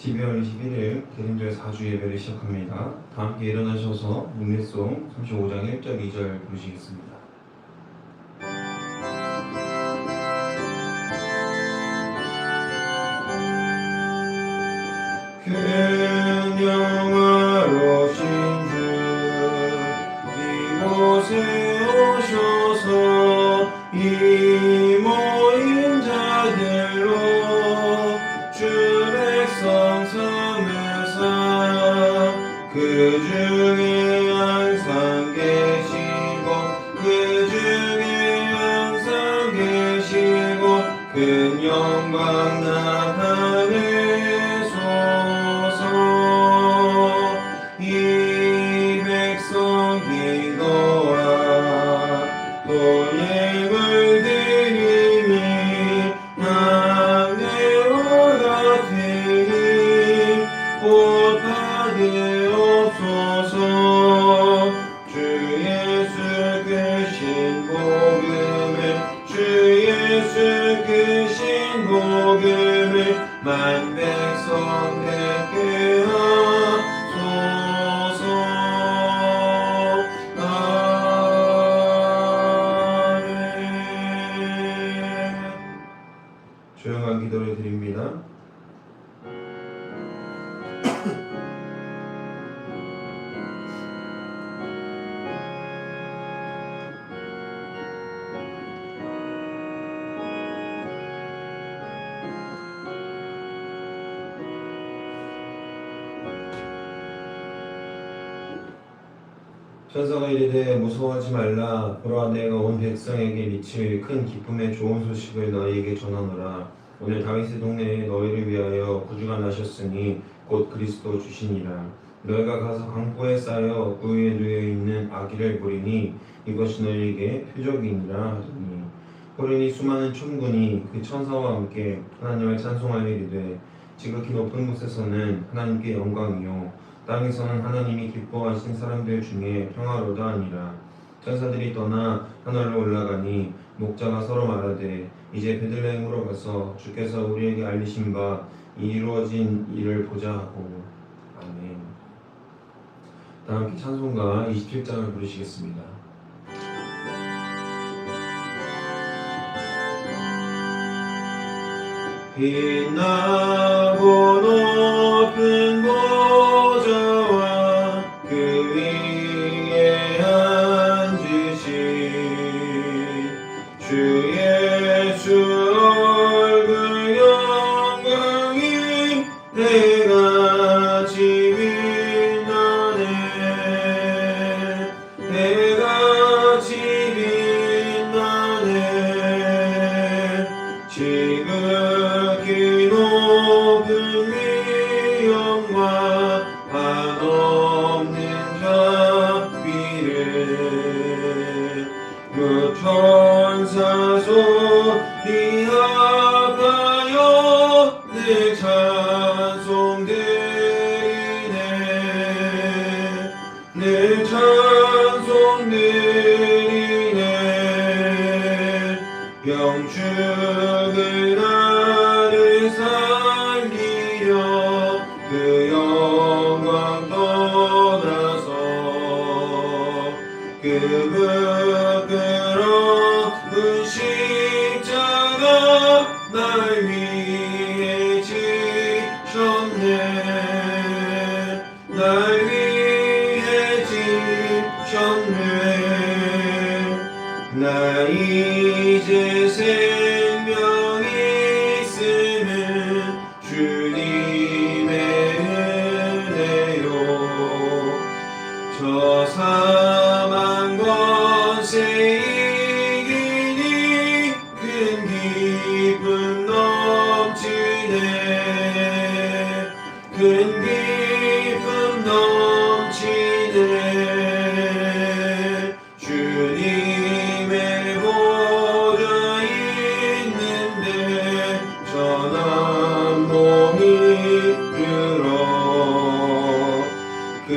12월 21일 대림절 4주 예배를 시작합니다. 다 함께 일어나셔서 문례송 35장 1절 2절 부르시겠습니다. 큰 영화로신 주 이곳에 오셔서 이 모인 자들로 주 백성 삼으사 그 중에 항상 계시고 그 중에 항상 계시고 큰 영광 나타내 이 백성 기도와 또 예물 드림이 남대와 같으니 곧 받으옵소서. 주 예수 크신 복음을 주 예수 크신 복음을 만 백성 듣게 조용한 기도를 드립니다. 천사가 이르되 무서워하지 말라. 보라 내가 온 백성에게 미칠 큰 기쁨의 좋은 소식을 너희에게 전하노라. 오늘 다윗의 동네에 너희를 위하여 구주가 나셨으니 곧 그리스도 주시니라. 너희가 가서 강포에 쌓여 그 위에 누워있는 아기를 보리니 이것이 너희에게 표적이니라 하더니 호련히 수많은 천군이 그 천사와 함께 하나님을 찬송하여 이르되 지극히 높은 곳에서는 하나님께 영광이요 땅에서는 하나님이 기뻐하신 사람들 중에 평화로다 하니라. 천사들이 떠나 하늘로 올라가니 목자가 서로 말하되 이제 베들레헴으로 가서 주께서 우리에게 알리신 바 이루어진 일을 보자 하고. 아멘. 다 함께 찬송가 27장을 부르시겠습니다. 빛나고 높은 보좌와 그 위에 앉으신 주 예수 얼굴 영광이 해같이 빛나네. 해같이 빛나네. 지극히 높은 위엄과 한없는 자비를 그 천사 소리 합하여 늘 찬송드리네. 늘 찬송드리네. 영축을 나를 살리려 그 영광 떠나서 그 부끄러운 십자가 날 위해 지셨네. 날 위해 지셨네. 나 이제 생명이 있음은 주님의 은혜요. 저 사망 권세 이기니 큰 기쁨 넘치네. 큰 기쁨 넘치네. 주님의 보좌 있는데 전한 몸이 들어 그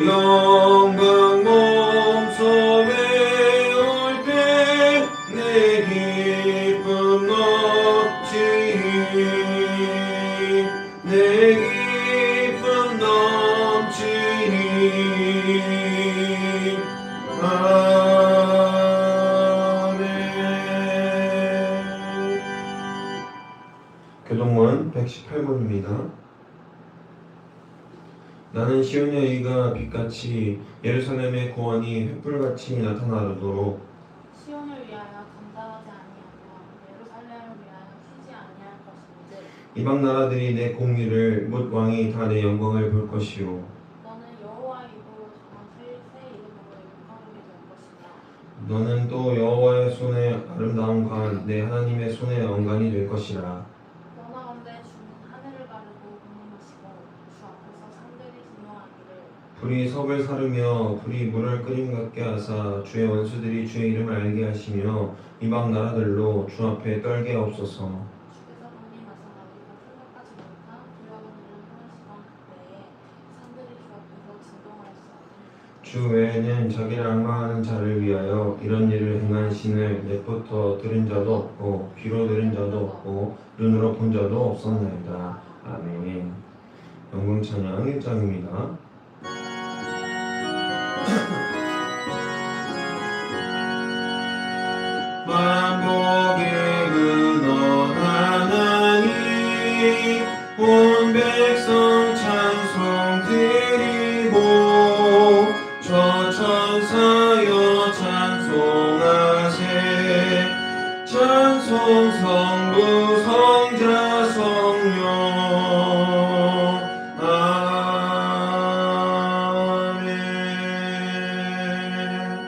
영광 몸소에 올 때 내 기쁨 넘치니 내 기쁨 교동문 118번입니다. 나는 시온의 의가 빛같이 예루살렘의 구원이 횃불같이 나타나도록 시온을 위하여 감당하지 아니하며 예루살렘을 위하여 쉬지 아니할 것인지 이방 나라들이 내 공의를 묻 왕이 다 내 영광을 볼 것이요 너는 여호와 이름으로 정한 새 이름으로 일컬음이 될 것이다. 너는 또 여호와의 손의 아름다움과 내 하나님의 손의 언간이 될 것이라. 너나 건대 주는 하늘을 가르고 공림하시고 주 앞에서 산들이 진노하기를 불이 섭을 사르며 불이 물을 끓임 같게 하사 주의 원수들이 주의 이름을 알게 하시며 이방 나라들로 주 앞에 떨게 없소서. 주께서 공림하사 나비가 생각하지 못한 두려운 일을 행하시던 그때에 산들이 주 앞에서 진동할 수 없으니 주 외에는 자기를 앙망하는 자를 위하여 이런 일을 행한 신을 내부터 들은 자도 없고 귀로 들은 자도 없고 눈으로 본 자도 없었나이다. 아멘. 영광 찬양 1장입니다. 만복의 근원 하나님 온 백성 찬송 드리고 저 천사여 찬송하세 찬송 성부 성자 성령 아멘.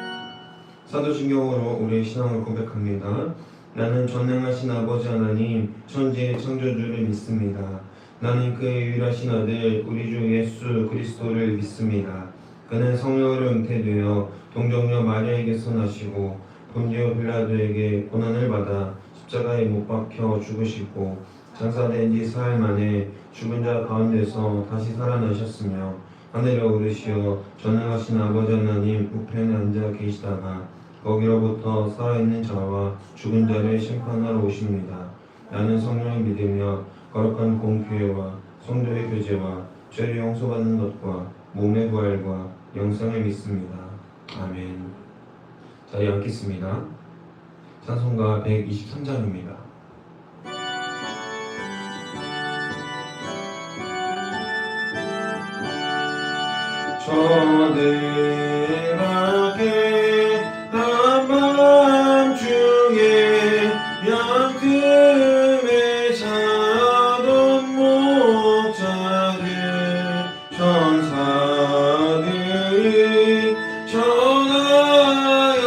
사도신경으로 우리의 신앙을 고백합니다. 나는 전능하신 아버지 하나님 천지의 창조주를 믿습니다. 나는 그의 유일하신 아들 우리 주 예수 그리스도를 믿습니다. 그는 성령으로 잉태되어 동정녀 마리아에게서 나시고 본디오 빌라도에게 고난을 받아 십자가에 못 박혀 죽으시고 장사된 지 사흘 만에 죽은 자 가운데서 다시 살아나셨으며 하늘에 오르시어 전능하신 아버지 하나님 우편에 앉아 계시다가 거기로부터 살아있는 자와 죽은 자를 심판하러 오십니다. 나는 성령을 믿으며 거룩한 공교회와 성도의 교제와 죄를 용서받는 것과 몸의 부활과 영생을 믿습니다. 아멘. 자리에 앉겠습니다. 찬송가 123장입니다. 저들에게 한밤중에 양틈에 자던 목자들 천사들이 전하여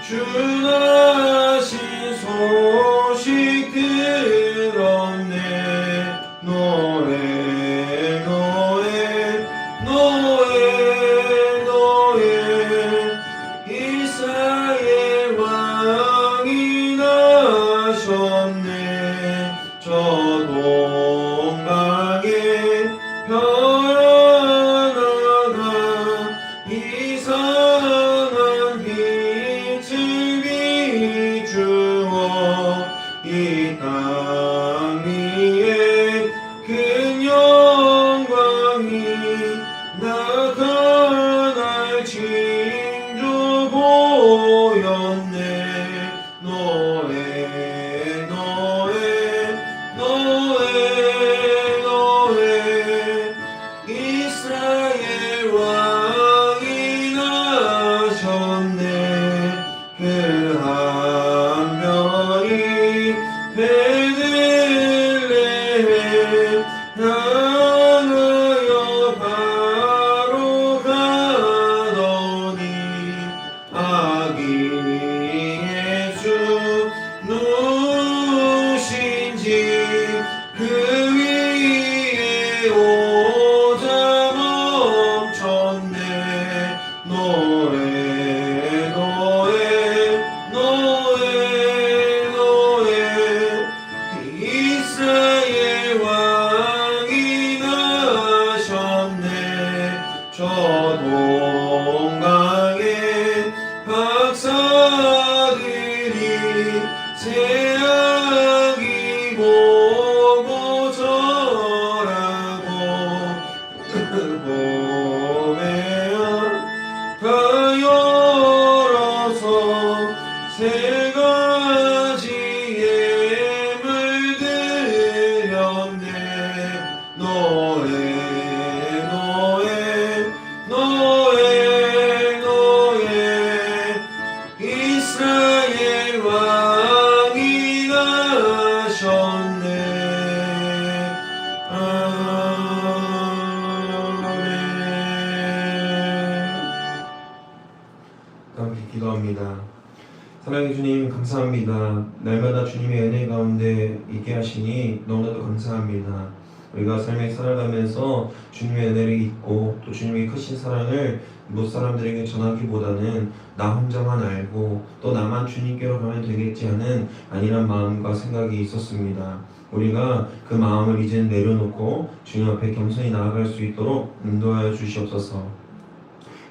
주나신 소식 들었네. 노래 이스라엘 왕이 나셨네. 저 동방에 변화가 이상한 빛을 비추어 이 땅 위에 큰 영광이 나타날 징조 보였네. 노래 이스라엘 왕이 나셨네. 그 한 별이 베들레헴 향하여 바로 가더니 아기 예수 누신지 그 위에 오자 멈췄네. 노래 사랑의 주님 감사합니다. 날마다 주님의 은혜 가운데 있게 하시니 너무나도 감사합니다. 우리가 삶에 살아가면서 주님의 은혜를 잊고 또 주님의 크신 사랑을 못 사람들에게 전하기보다는 나 혼자만 알고 또 나만 주님께로 가면 되겠지 하는 안일한 마음과 생각이 있었습니다. 우리가 그 마음을 이제 내려놓고 주님 앞에 겸손히 나아갈 수 있도록 인도하여 주시옵소서.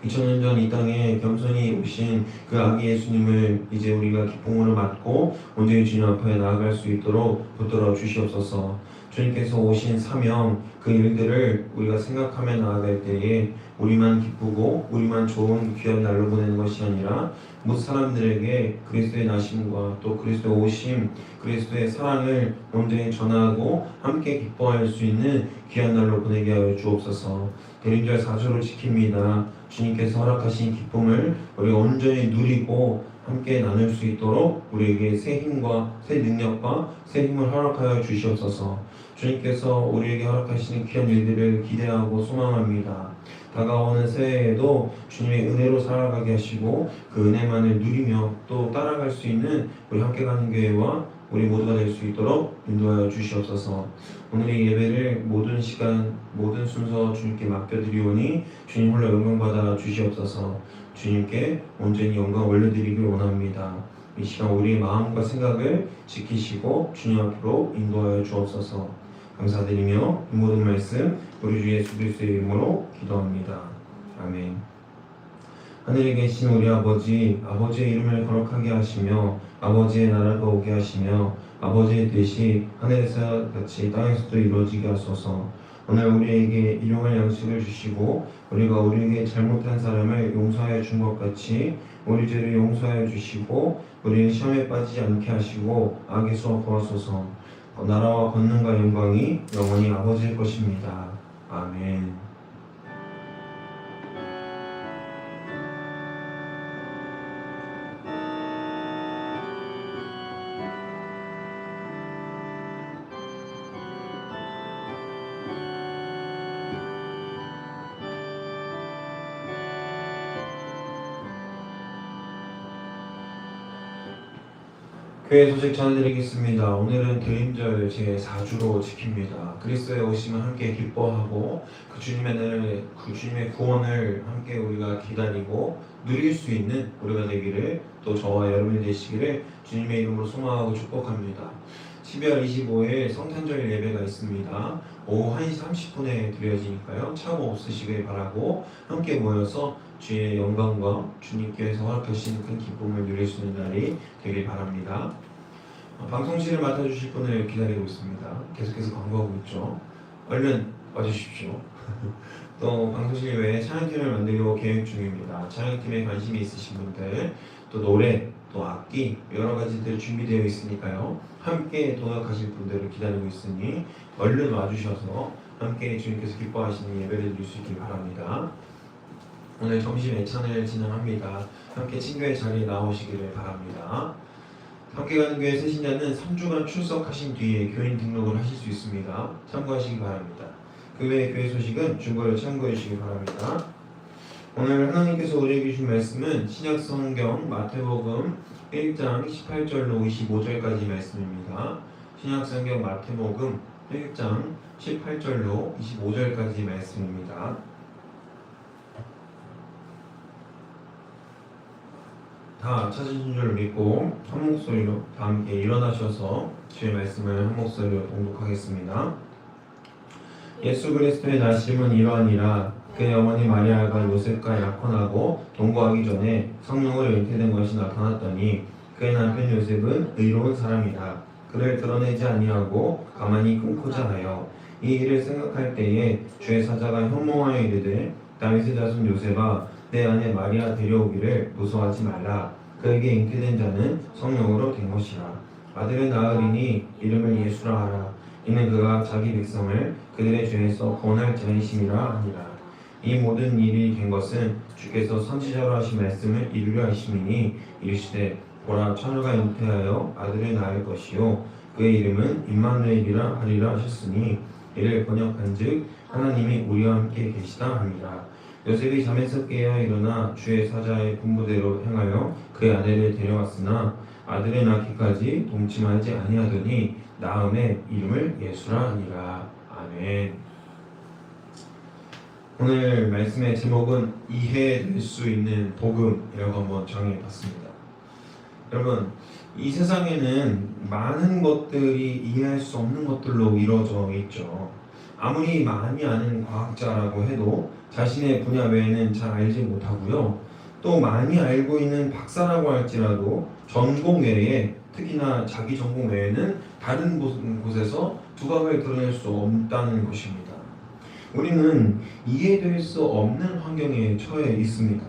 2000년 전 이 땅에 겸손히 오신 그 아기 예수님을 이제 우리가 기쁨으로 맞고 온전히 주님 앞에 나아갈 수 있도록 붙들어 주시옵소서. 주님께서 오신 사명 그 일들을 우리가 생각하며 나아갈 때에 우리만 기쁘고 우리만 좋은 귀한 날로 보내는 것이 아니라 모든 사람들에게 그리스도의 나심과 또 그리스도의 오심 그리스도의 사랑을 온전히 전하고 함께 기뻐할 수 있는 귀한 날로 보내게 하여 주옵소서. 대림절 4조를 지킵니다. 주님께서 허락하신 기쁨을 우리 온전히 누리고 함께 나눌 수 있도록 우리에게 새 힘과 새 능력과 새 힘을 허락하여 주시옵소서. 주님께서 우리에게 허락하시는 귀한 일들을 기대하고 소망합니다. 다가오는 새해에도 주님의 은혜로 살아가게 하시고 그 은혜만을 누리며 또 따라갈 수 있는 우리 함께 가는 교회와 우리 모두가 될 수 있도록 인도하여 주시옵소서. 오늘의 예배를 모든 시간 모든 순서 주님께 맡겨드리오니 주님 홀로 영광받아 주시옵소서. 주님께 온전히 영광 올려드리길 원합니다. 이 시간 우리의 마음과 생각을 지키시고 주님 앞으로 인도하여 주옵소서. 감사드리며 이 모든 말씀 우리 주 예수 그리스도의 이름으로 기도합니다. 아멘. 하늘에 계신 우리 아버지, 아버지의 이름을 거룩하게 하시며 아버지의 나라가 오게 하시며 아버지의 뜻이 하늘에서 같이 땅에서도 이루어지게 하소서. 오늘 우리에게 일용할 양식을 주시고 우리가 우리에게 잘못한 사람을 용서하여 준 것 같이 우리 죄를 용서하여 주시고 우리를 시험에 빠지지 않게 하시고 악에서 구하소서. 나라와 권능과 영광이 영원히 아버지의 것입니다. 아멘. 교회 소식 전해드리겠습니다. 오늘은 대림절 제4주로 지킵니다. 그리스도의 오심을 함께 기뻐하고 그 주님의 구원을 함께 우리가 기다리고 누릴 수 있는 우리가 되기를 또 저와 여러분이 되시기를 주님의 이름으로 소망하고 축복합니다. 12월 25일 성탄절 예배가 있습니다. 오후 1시 30분에 드려지니까요. 참 없으시길 바라고 함께 모여서 주의 영광과 주님께서 허락하신 큰 기쁨을 누릴 수 있는 날이 되길 바랍니다. 방송실을 맡아주실 분을 기다리고 있습니다. 계속해서 광고하고 있죠. 얼른 와주십시오. 또 방송실 외에 찬양팀을 만들고 계획 중입니다. 찬양팀에 관심이 있으신 분들 또 노래 또 악기 여러 가지들 준비되어 있으니까요. 함께 동역하실 분들을 기다리고 있으니 얼른 와주셔서 함께 주님께서 기뻐하시는 예배를 드릴 수 있길 바랍니다. 오늘 점심 예찬을 진행합니다. 함께 친교회 자리에 나오시기를 바랍니다. 함께 가는 교회 세신자는 3주간 출석하신 뒤에 교인 등록을 하실 수 있습니다. 참고하시기 바랍니다. 그 외의 교회 소식은 중고로 참고해 주시기 바랍니다. 오늘 하나님께서 우리에게 주신 말씀은 신약성경 마태복음 1장 18절로 25절까지 말씀입니다. 신약성경 마태복음 1장 18절로 25절까지 말씀입니다. 다 찾으신 줄 믿고 한 목소리로 다 함께 일어나셔서 주의 말씀을 한 목소리로 봉독하겠습니다. 예수 그리스도의 나심은 이러하니라. 그의 어머니 마리아가 요셉과 약혼하고 동거하기 전에 성령으로 잉태된 것이 나타났더니 그의 남편 요셉은 의로운 사람이라. 그를 드러내지 아니하고 가만히 끊고자 하여 이 일을 생각할 때에 주의 사자가 현몽하여 이르되 다윗의 자손 요셉아 내 아내 마리아 데려오기를 무서워하지 말라. 그에게 잉태된 자는 성령으로 된 것이라. 아들을 낳으리니 이름을 예수라 하라. 이는 그가 자기 백성을 그들의 죄에서 구원할 자이심이라 하니라. 이 모든 일이 된 것은 주께서 선지자로 하신 말씀을 이루려 하심이니 이르시되 보라 처녀가 잉태하여 아들을 낳을 것이요 그의 이름은 임마누엘이라 하리라 하셨으니 이를 번역한즉 하나님이 우리와 함께 계시다 하니라. 요셉이 잠에서 깨어 일어나 주의 사자의 분부대로 행하여 그의 아들을 데려왔으나 아들을 낳기까지 동침하지 아니하더니 나음의 이름을 예수라 하니라. 아멘. 오늘 말씀의 제목은 이해될 수 있는 복음이라고 한번 정해봤습니다. 여러분, 이 세상에는 많은 것들이 이해할 수 없는 것들로 이루어져 있죠. 아무리 많이 아는 과학자라고 해도 자신의 분야 외에는 잘 알지 못하고요. 또 많이 알고 있는 박사라고 할지라도 전공 외에, 특히나 자기 전공 외에는 다른 곳에서 두각을 드러낼 수 없다는 것입니다. 우리는 이해될 수 없는 환경에 처해 있습니다.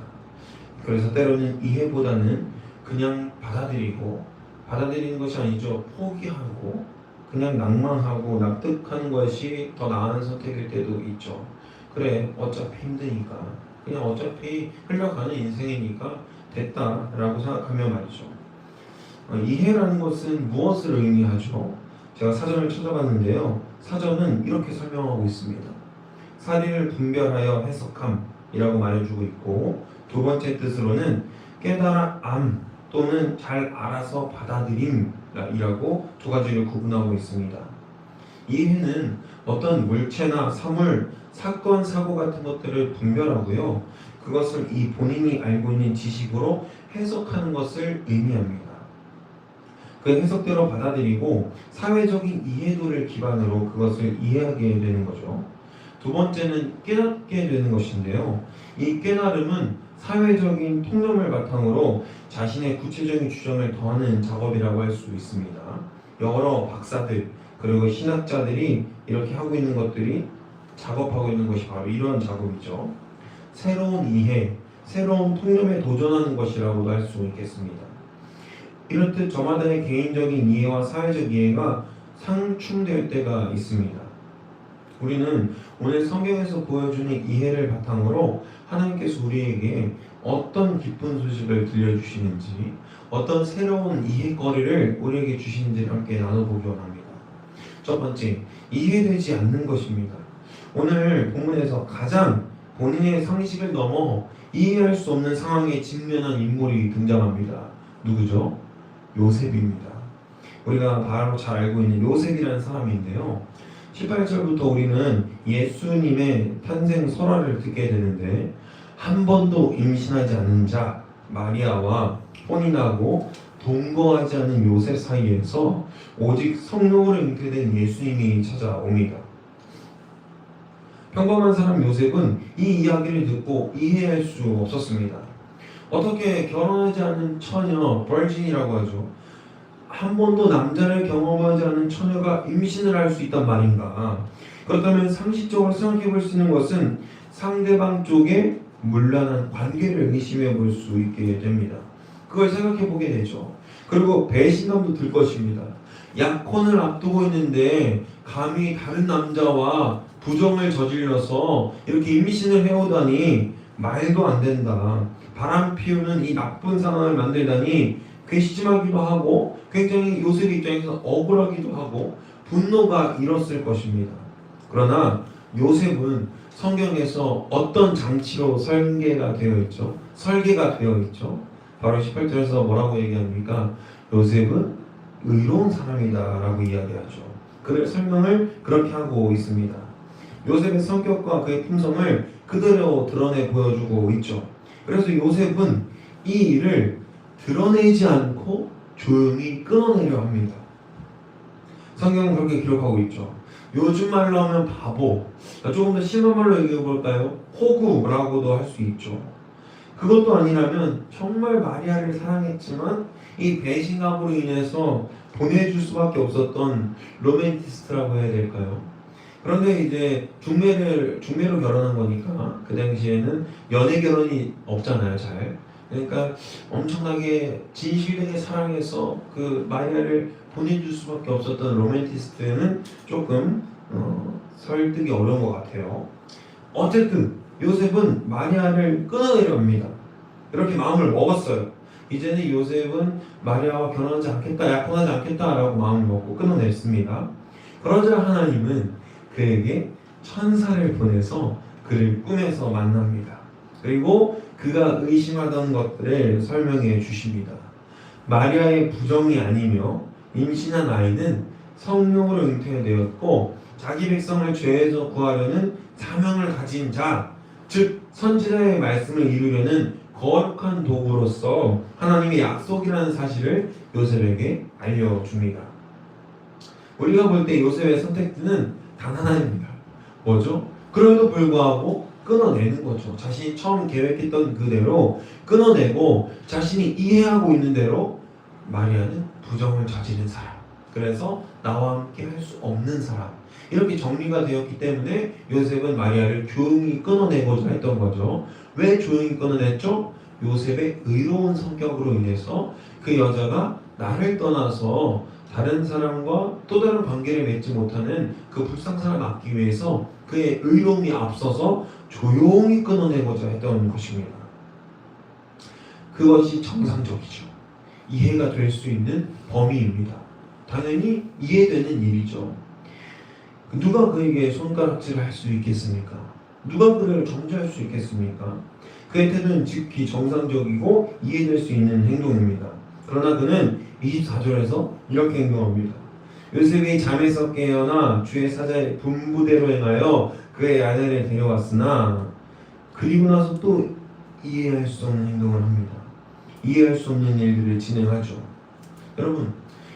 그래서 때로는 이해보다는 그냥 받아들이는 것이 아니죠. 포기하고 그냥 낭만하고 납득하는 것이 더 나은 선택일 때도 있죠. 그래, 어차피 힘드니까, 그냥 어차피 흘러가는 인생이니까 됐다라고 생각하면 말이죠. 이해라는 것은 무엇을 의미하죠? 제가 사전을 찾아봤는데요. 사전은 이렇게 설명하고 있습니다. 사리를 분별하여 해석함이라고 말해주고 있고, 두 번째 뜻으로는 깨달아 암 또는 잘 알아서 받아들임이라고 두 가지를 구분하고 있습니다. 이해는 어떤 물체나 사물, 사건, 사고 같은 것들을 분별하고요. 그것을 이 본인이 알고 있는 지식으로 해석하는 것을 의미합니다. 그 해석대로 받아들이고 사회적인 이해도를 기반으로 그것을 이해하게 되는 거죠. 두 번째는 깨닫게 되는 것인데요. 이 깨달음은 사회적인 통념을 바탕으로 자신의 구체적인 주장을 더하는 작업이라고 할 수 있습니다. 여러 박사들 그리고 신학자들이 이렇게 하고 있는 것들이 작업하고 있는 것이 바로 이런 작업이죠. 새로운 이해, 새로운 통념에 도전하는 것이라고도 할 수 있겠습니다. 이렇듯 저마다의 개인적인 이해와 사회적 이해가 상충될 때가 있습니다. 우리는 오늘 성경에서 보여주는 이해를 바탕으로 하나님께서 우리에게 어떤 기쁜 소식을 들려주시는지, 어떤 새로운 이해거리를 우리에게 주시는지를 함께 나눠보기 원합니다. 첫 번째, 이해되지 않는 것입니다. 오늘 본문에서 가장 본인의 상식을 넘어 이해할 수 없는 상황에 직면한 인물이 등장합니다. 누구죠? 요셉입니다. 우리가 바로 잘 알고 있는 요셉이라는 사람인데요. 18절부터 우리는 예수님의 탄생 설화를 듣게 되는데, 한 번도 임신하지 않은 자 마리아와 혼인하고 동거하지 않은 요셉 사이에서 오직 성령으로 잉태된 예수님이 찾아옵니다. 평범한 사람 요셉은 이 이야기를 듣고 이해할 수 없었습니다. 어떻게 결혼하지 않은 처녀, 버진이라고 하죠. 한 번도 남자를 경험하지 않은 처녀가 임신을 할 수 있단 말인가? 그렇다면 상식적으로 생각해 볼 수 있는 것은 상대방 쪽에 문란한 관계를 의심해 볼 수 있게 됩니다. 그걸 생각해 보게 되죠. 그리고 배신감도 들 것입니다. 약혼을 앞두고 있는데 감히 다른 남자와 부정을 저질러서 이렇게 임신을 해오다니 말도 안 된다. 바람 피우는 이 나쁜 상황을 만들다니 괘씸하기도 하고 굉장히 요셉 입장에서 억울하기도 하고 분노가 일었을 것입니다. 그러나 요셉은 성경에서 어떤 장치로 설계가 되어 있죠? 바로 18절에서 뭐라고 얘기합니까? 요셉은 의로운 사람이다 라고 이야기하죠. 그의 설명을 그렇게 하고 있습니다. 요셉의 성격과 그의 품성을 그대로 드러내 보여주고 있죠. 그래서 요셉은 이 일을 드러내지 않고 조용히 끊어내려 합니다. 성경은 그렇게 기록하고 있죠. 요즘 말로 하면 바보, 조금 더 심한 말로 얘기해 볼까요? 호구라고도 할 수 있죠. 그것도 아니라면 정말 마리아를 사랑했지만 이 배신감으로 인해서 보내줄 수밖에 없었던 로맨티스트라고 해야 될까요? 그런데 이제 중매로 결혼한 거니까 그 당시에는 연애 결혼이 없잖아요, 잘. 그러니까 엄청나게 진실되게 사랑해서 그 마리아를 보내줄 수밖에 없었던 로맨티스트는 조금 설득이 어려운 것 같아요. 어쨌든 요셉은 마리아를 끊어내려 합니다. 이렇게 마음을 먹었어요. 이제는 요셉은 마리아와 결혼하지 않겠다, 약혼하지 않겠다라고 마음을 먹고 끊어냈습니다. 그러자 하나님은 그에게 천사를 보내서 그를 꿈에서 만납니다. 그리고 그가 의심하던 것들을 설명해 주십니다. 마리아의 부정이 아니며 임신한 아이는 성령으로 잉태되었고 자기 백성을 죄에서 구하려는 사명을 가진 자, 즉 선지자의 말씀을 이루려는 거룩한 도구로서 하나님의 약속이라는 사실을 요셉에게 알려줍니다. 우리가 볼 때 요셉의 선택지는 단 하나입니다. 뭐죠? 그럼에도 불구하고 끊어내는 거죠. 자신이 처음 계획했던 그대로 끊어내고 자신이 이해하고 있는 대로 마리아는 부정을 저지른 사람. 그래서 나와 함께 할 수 없는 사람. 이렇게 정리가 되었기 때문에 요셉은 마리아를 조용히 끊어내고자 했던 거죠. 왜 조용히 끊어냈죠? 요셉의 의로운 성격으로 인해서 그 여자가 나를 떠나서 다른 사람과 또 다른 관계를 맺지 못하는 그 불상사를 막기 위해서 그의 의로움이 앞서서 조용히 끊어내고자 했던 것입니다. 그것이 정상적이죠. 이해가 될 수 있는 범위입니다. 당연히 이해되는 일이죠. 누가 그에게 손가락질을 할 수 있겠습니까? 누가 그를 정죄할 수 있겠습니까? 그의 태도는 즉히 정상적이고 이해될 수 있는 행동입니다. 그러나 그는 24절에서 이렇게 행동합니다. 요셉이 잠에서 깨어나 주의 사자의 분부대로 행하여 그의 아내를 데려왔으나 그리고 나서 또 이해할 수 없는 행동을 합니다. 이해할 수 없는 일들을 진행하죠. 여러분,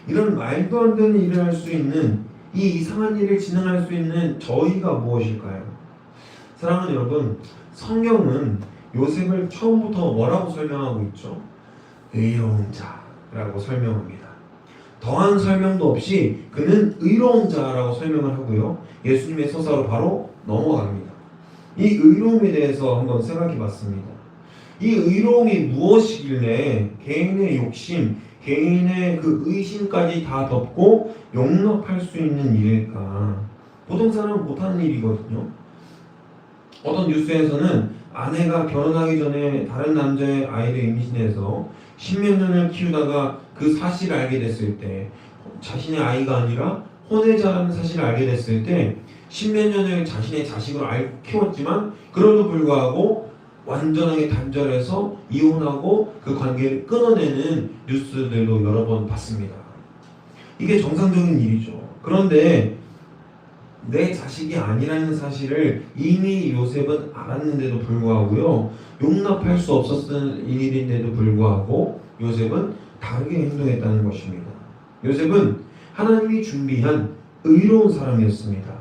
이런 말도 안 되는 일을 할 수 있는 이 이상한 일을 진행할 수 있는 저희가 무엇일까요? 사랑하는 여러분, 성경은 요셉을 처음부터 뭐라고 설명하고 있죠? 의로운 자라고 설명합니다. 더한 설명도 없이 그는 의로운 자라고 설명을 하고요. 예수님의 서사로 바로 넘어갑니다. 이 의로움에 대해서 한번 생각해 봤습니다. 이 의로움이 무엇이길래 개인의 욕심, 개인의 그 의심까지 다 덮고 용납할 수 있는 일일까? 보통 사람은 못하는 일이거든요. 어떤 뉴스에서는 아내가 결혼하기 전에 다른 남자의 아이를 임신해서 십몇 년을 키우다가 그 사실을 알게 됐을 때, 자신의 아이가 아니라 혼외자라는 사실을 알게 됐을 때 십몇 년을 자신의 자식으로 키웠지만 그럼에도 불구하고 완전하게 단절해서 이혼하고 그 관계를 끊어내는 뉴스들도 여러 번 봤습니다. 이게 정상적인 일이죠. 그런데 내 자식이 아니라는 사실을 이미 요셉은 알았는데도 불구하고요, 용납할 수 없었던 일인데도 불구하고 요셉은 다르게 행동했다는 것입니다. 요셉은 하나님이 준비한 의로운 사람이었습니다.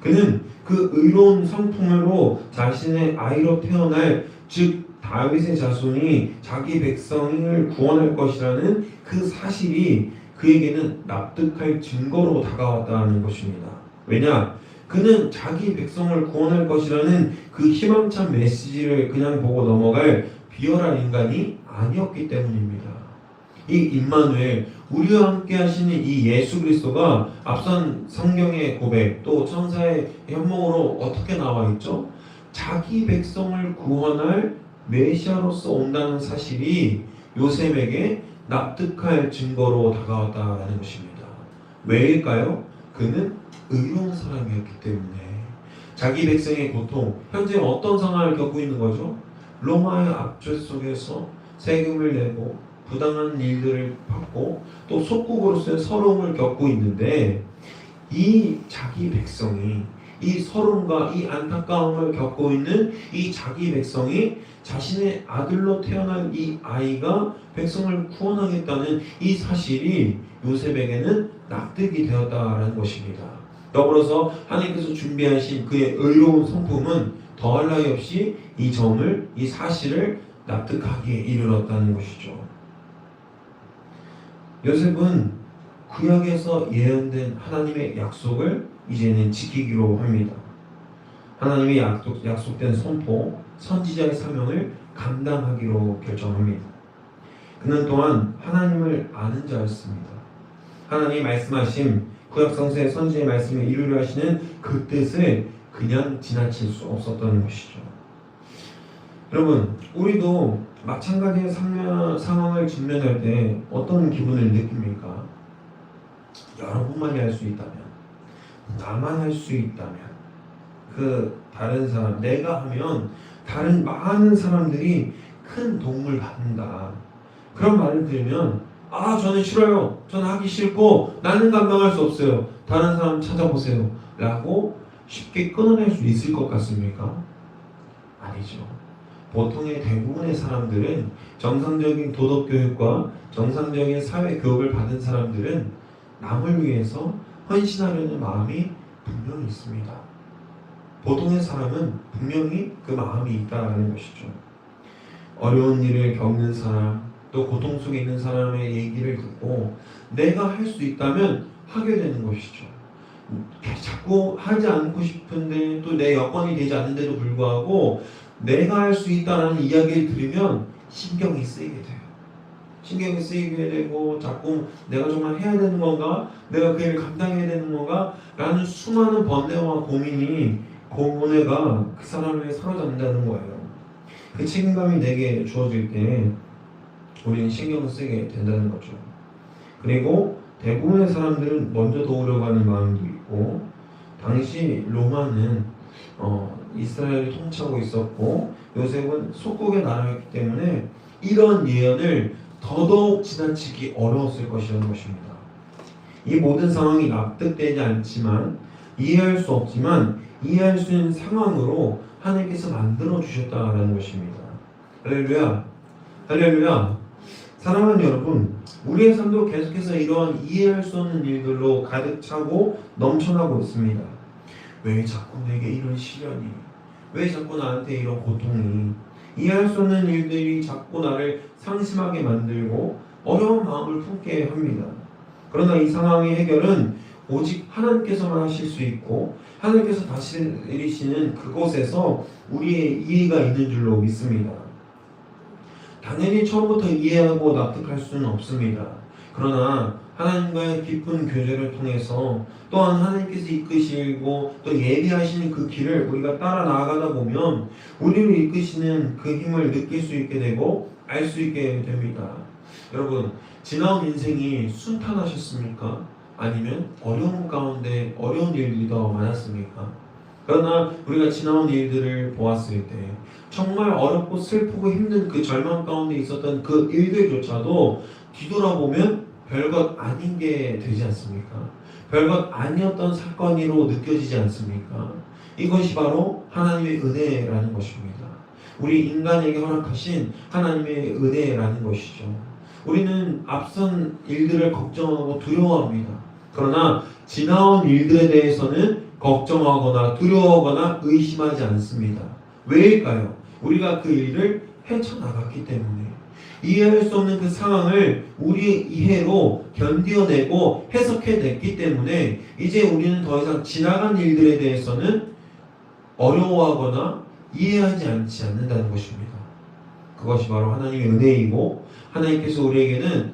그는 그 의로운 성품으로 자신의 아이로 태어날, 즉 다윗의 자손이 자기 백성을 구원할 것이라는 그 사실이 그에게는 납득할 증거로 다가왔다는 것입니다. 왜냐? 그는 자기 백성을 구원할 것이라는 그 희망찬 메시지를 그냥 보고 넘어갈 비열한 인간이 아니었기 때문입니다. 이 임마누엘, 우리와 함께 하시는 이 예수 그리스도가 앞선 성경의 고백, 또 천사의 현몽으로 어떻게 나와 있죠? 자기 백성을 구원할 메시아로서 온다는 사실이 요셉에게 납득할 증거로 다가왔다라는 것입니다. 왜일까요? 그는 의로운 사람이었기 때문에. 자기 백성의 고통, 현재 어떤 상황을 겪고 있는 거죠? 로마의 압제 속에서 세금을 내고 부당한 일들을 받고 또 속국으로서의 서러움을 겪고 있는데, 이 자기 백성이, 이 서름과 이 안타까움을 겪고 있는 이 자기 백성이 자신의 아들로 태어난 이 아이가 백성을 구원하겠다는 이 사실이 요셉에게는 납득이 되었다라는 것입니다. 더불어서 하나님께서 준비하신 그의 의로운 성품은 더할 나위 없이 이 점을, 이 사실을 납득하기에 이르렀다는 것이죠. 요셉은 구약에서 예언된 하나님의 약속을 이제는 지키기로 합니다. 하나님의 약속된 선포, 선지자의 사명을 감당하기로 결정합니다. 그는 또한 하나님을 아는 자였습니다. 하나님이 말씀하신 구약 성서의 선지자의 말씀을 이루려 하시는 그 뜻을 그냥 지나칠 수 없었던 것이죠. 여러분, 우리도 마찬가지의 상황을 직면할 때 어떤 기분을 느낍니까? 여러분만이 할 수 있다면, 나만 할 수 있다면, 그 다른 사람, 내가 하면 다른 많은 사람들이 큰 도움을 받는다. 그런 말을 들으면 저는 싫어요. 저는 하기 싫고 나는 감당할 수 없어요. 다른 사람 찾아보세요. 라고 쉽게 끊어낼 수 있을 것 같습니까? 아니죠. 보통의 대부분의 사람들은 정상적인 도덕교육과 정상적인 사회교육을 받은 사람들은 남을 위해서 헌신하려는 마음이 분명히 있습니다. 보통의 사람은 분명히 그 마음이 있다는 것이죠. 어려운 일을 겪는 사람, 또 고통 속에 있는 사람의 얘기를 듣고 내가 할 수 있다면 하게 되는 것이죠. 자꾸 하지 않고 싶은데 또 내 여건이 되지 않는데도 불구하고 내가 할 수 있다는 이야기를 들으면 신경이 쓰이게 돼요. 신경이 쓰이게 되고 자꾸 내가 정말 해야 되는 건가? 내가 그 일을 감당해야 되는 건가? 라는 수많은 번뇌와 고뇌가 그 사람을 사로잡는다는 거예요. 그 책임감이 내게 주어질 때 우리는 신경을 쓰게 된다는 거죠. 그리고 대부분의 사람들은 먼저 도우려고 하는 마음도 있고, 당시 로마는 이스라엘을 통치하고 있었고 요셉은 속국의 나라였기 때문에 이런 예언을 더더욱 지나치기 어려웠을 것이라는 것입니다. 이 모든 상황이 납득되지 않지만 이해할 수 없지만 이해할 수 있는 상황으로 하나님께서 만들어 주셨다라는 것입니다. 할렐루야, 할렐루야. 사랑하는 여러분, 우리의 삶도 계속해서 이러한 이해할 수 없는 일들로 가득 차고 넘쳐나고 있습니다. 왜 자꾸 내게 이런 시련이, 왜 자꾸 나한테 이런 고통이, 이해할 수 없는 일들이 자꾸 나를 상심하게 만들고 어려운 마음을 품게 합니다. 그러나 이 상황의 해결은 오직 하나님께서만 하실 수 있고 하나님께서 다스리시는 그곳에서 우리의 이해가 있는 줄로 믿습니다. 당연히 처음부터 이해하고 납득할 수는 없습니다. 그러나 하나님과의 깊은 교제를 통해서 또한 하나님께서 이끄시고 또 예비하시는 그 길을 우리가 따라 나아가다 보면 우리를 이끄시는 그 힘을 느낄 수 있게 되고 알 수 있게 됩니다. 여러분, 지나온 인생이 순탄하셨습니까? 아니면 어려움 가운데 어려운 일들이 더 많았습니까? 그러나 우리가 지나온 일들을 보았을 때 정말 어렵고 슬프고 힘든 그 절망 가운데 있었던 그 일들조차도 뒤돌아보면 별것 아닌 게 되지 않습니까? 별것 아니었던 사건으로 느껴지지 않습니까? 이것이 바로 하나님의 은혜라는 것입니다. 우리 인간에게 허락하신 하나님의 은혜라는 것이죠. 우리는 앞선 일들을 걱정하고 두려워합니다. 그러나 지나온 일들에 대해서는 걱정하거나 두려워하거나 의심하지 않습니다. 왜일까요? 우리가 그 일을 헤쳐나갔기 때문에, 이해할 수 없는 그 상황을 우리의 이해로 견뎌내고 해석해냈기 때문에 이제 우리는 더 이상 지나간 일들에 대해서는 어려워하거나 이해하지 않지 않는다는 것입니다. 그것이 바로 하나님의 은혜이고 하나님께서는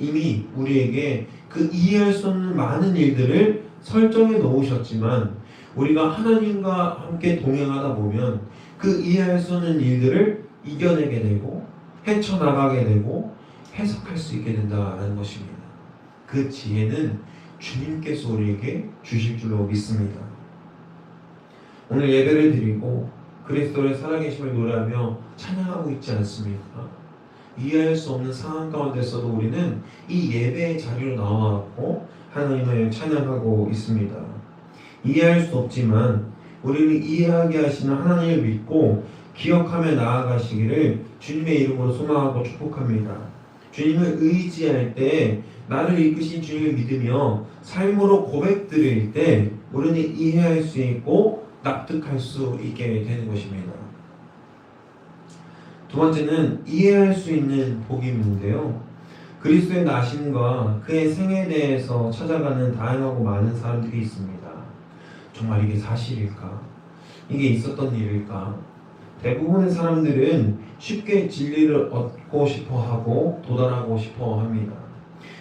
이미 우리에게 그 이해할 수 없는 많은 일들을 설정해 놓으셨지만 우리가 하나님과 함께 동행하다 보면 그 이해할 수 없는 일들을 이겨내게 되고 헤쳐나가게 되고 해석할 수 있게 된다는 것입니다. 그 지혜는 주님께서 우리에게 주실 줄로 믿습니다. 오늘 예배를 드리고 그리스도의 살아계심을 노래하며 찬양하고 있지 않습니까? 이해할 수 없는 상황 가운데서도 우리는 이 예배의 자리로 나와갖고 하나님을 찬양하고 있습니다. 이해할 수 없지만 우리를 이해하게 하시는 하나님을 믿고 기억하며 나아가시기를 주님의 이름으로 소망하고 축복합니다. 주님을 의지할 때, 나를 이끄신 주님을 믿으며 삶으로 고백드릴 때 우리는 이해할 수 있고 납득할 수 있게 되는 것입니다. 두 번째는 이해할 수 있는 복음인데요. 그리스도의 나심과 그의 생애에 대해서 찾아가는 다양하고 많은 사람들이 있습니다. 정말 이게 사실일까? 이게 있었던 일일까? 대부분의 사람들은 쉽게 진리를 얻고 싶어 하고 도달하고 싶어 합니다.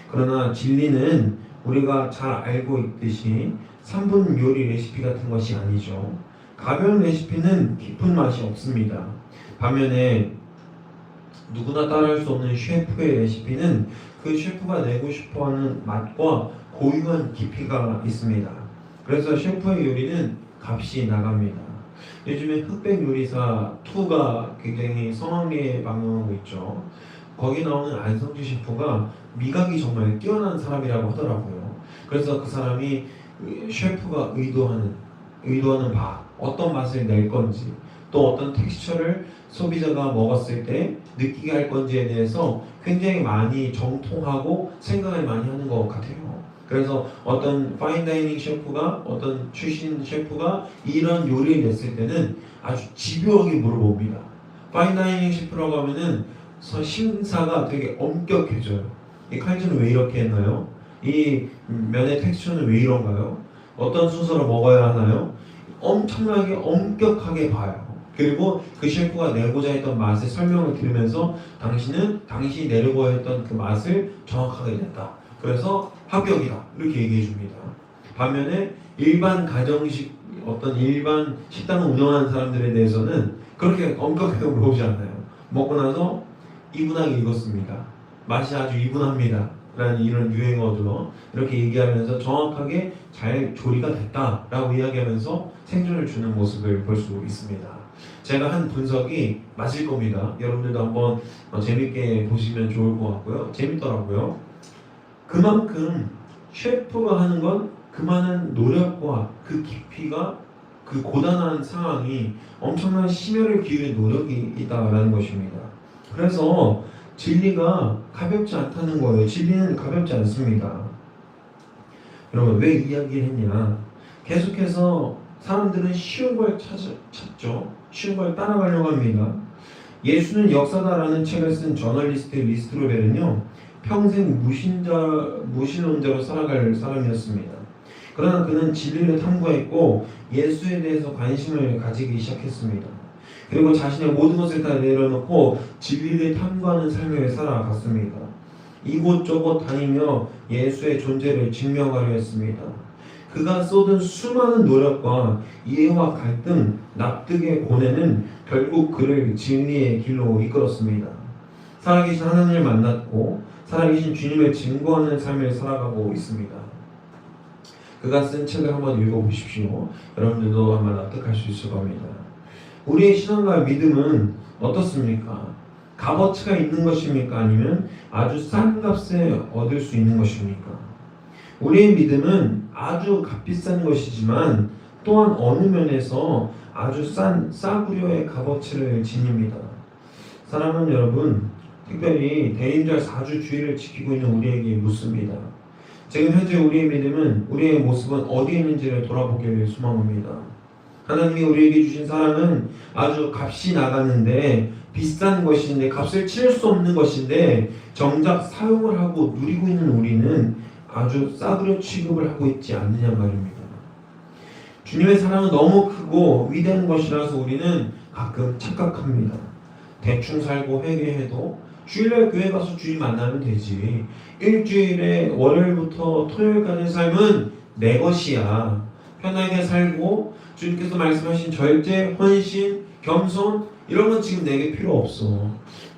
그러나 진리는 우리가 잘 알고 있듯이 3분 요리 레시피 같은 것이 아니죠. 가벼운 레시피는 깊은 맛이 없습니다. 반면에 누구나 따라할 수 없는 셰프의 레시피는 그 셰프가 내고 싶어하는 맛과 고유한 깊이가 있습니다. 그래서 셰프의 요리는 값이 나갑니다. 요즘에 흑백 요리사 2가 굉장히 성황리에 방영하고 있죠. 거기 나오는 안성주 셰프가 미각이 정말 뛰어난 사람이라고 하더라고요. 그래서 그 사람이 셰프가 의도하는 바, 어떤 맛을 낼 건지, 또 어떤 텍스처를 소비자가 먹었을 때 느끼게 할 건지에 대해서 굉장히 많이 정통하고 생각을 많이 하는 것 같아요. 그래서 어떤 파인다이닝 셰프가, 어떤 출신 셰프가 이런 요리를 냈을 때는 아주 집요하게 물어봅니다. 파인다이닝 셰프라고 하면은 심사가 되게 엄격해져요. 이 칼질은 왜 이렇게 했나요? 이 면의 텍스처는 왜 이런가요? 어떤 순서로 먹어야 하나요? 엄청나게 엄격하게 봐요. 그리고 그 셰프가 내고자 했던 맛의 설명을 들으면서 당신이 내려고 했던 그 맛을 정확하게 냈다. 그래서 합격이다. 이렇게 얘기해 줍니다. 반면에 일반 가정식 어떤 일반 식당을 운영하는 사람들에 대해서는 그렇게 엄격하게 물어보지 않나요? 먹고 나서 이분하게 익었습니다. 맛이 아주 이분합니다. 라는 이런 유행어죠. 이렇게 얘기하면서 정확하게 잘 조리가 됐다라고 이야기하면서 생존을 주는 모습을 볼 수 있습니다. 제가 한 분석이 맞을 겁니다. 여러분들도 한번 재밌게 보시면 좋을 것 같고요. 재밌더라고요. 그만큼 셰프가 하는 건 그만한 노력과 그 깊이가 그 고단한 상황이 엄청난 심혈을 기울인 노력이 있다라는 것입니다. 그래서 진리가 가볍지 않다는 거예요. 진리는 가볍지 않습니다. 여러분 왜 이야기를 했냐? 계속해서 사람들은 쉬운 걸 찾죠. 쉬운 걸 따라가려고 합니다. 예수는 역사다라는 책을 쓴 저널리스트 리스트로벨은요, 평생 무신론자로 살아갈 사람이었습니다. 그러나 그는 진리를 탐구했고 예수에 대해서 관심을 가지기 시작했습니다. 그리고 자신의 모든 것을 다 내려놓고 진리를 탐구하는 삶을 살아갔습니다. 이곳저곳 다니며 예수의 존재를 증명하려 했습니다. 그가 쏟은 수많은 노력과 이해와 갈등, 납득의 고뇌는 결국 그를 진리의 길로 이끌었습니다. 살아계신 하나님을 만났고 살아계신 주님을 증거하는 삶을 살아가고 있습니다. 그가 쓴 책을 한번 읽어보십시오. 여러분들도 한번 납득할 수 있을 겁니다. 우리의 신앙과 믿음은 어떻습니까? 값어치가 있는 것입니까? 아니면 아주 싼 값에 얻을 수 있는 것입니까? 우리의 믿음은 아주 값비싼 것이지만 또한 어느 면에서 아주 싼 싸구려의 값어치를 지닙니다. 사랑하는 여러분, 특별히 대인절 4주 주일을 지키고 있는 우리에게 묻습니다. 지금 현재 우리의 믿음은, 우리의 모습은 어디에 있는지를 돌아보기를 소망합니다. 하나님이 우리에게 주신 사랑은 아주 값이 나가는데 비싼 것인데, 값을 치를 수 없는 것인데 정작 사용을 하고 누리고 있는 우리는 아주 싸구려 취급을 하고 있지 않느냐 말입니다. 주님의 사랑은 너무 크고 위대한 것이라서 우리는 가끔 착각합니다. 대충 살고 회개해도 주일날 교회 가서 주님 만나면 되지, 일주일에 월요일부터 토요일까지의 삶은 내 것이야, 편하게 살고 주님께서 말씀하신 절제, 헌신, 겸손 이런 건 지금 내게 필요 없어.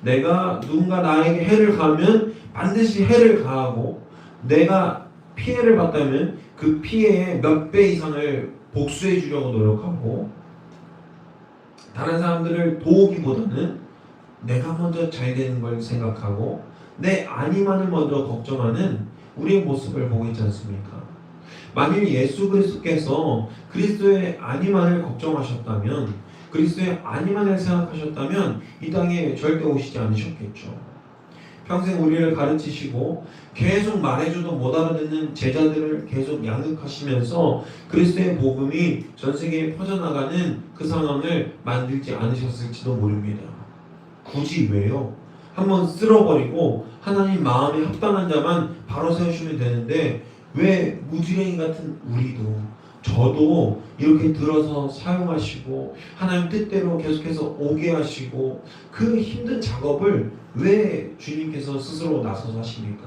내가 누군가 나에게 해를 가하면 반드시 해를 가하고, 내가 피해를 봤다면 그 피해의 몇 배 이상을 복수해 주려고 노력하고, 다른 사람들을 도우기보다는 내가 먼저 잘 되는 걸 생각하고 내 안위만을 먼저 걱정하는 우리의 모습을 보고 있지 않습니까? 만일 예수 그리스도께서 그리스도의 안위만을 걱정하셨다면, 그리스도의 안위만을 생각하셨다면 이 땅에 절대 오시지 않으셨겠죠. 평생 우리를 가르치시고 계속 말해줘도 못 알아듣는 제자들을 계속 양육하시면서 그리스도의 복음이 전 세계에 퍼져나가는 그 상황을 만들지 않으셨을지도 모릅니다. 굳이 왜요? 한번 쓸어버리고 하나님 마음에 합당한 자만 바로 세우시면 되는데 왜 무지랭이 같은 우리도, 저도 이렇게 들어서 사용하시고 하나님 뜻대로 계속해서 오게 하시고 그 힘든 작업을 왜 주님께서 스스로 나서서 하십니까?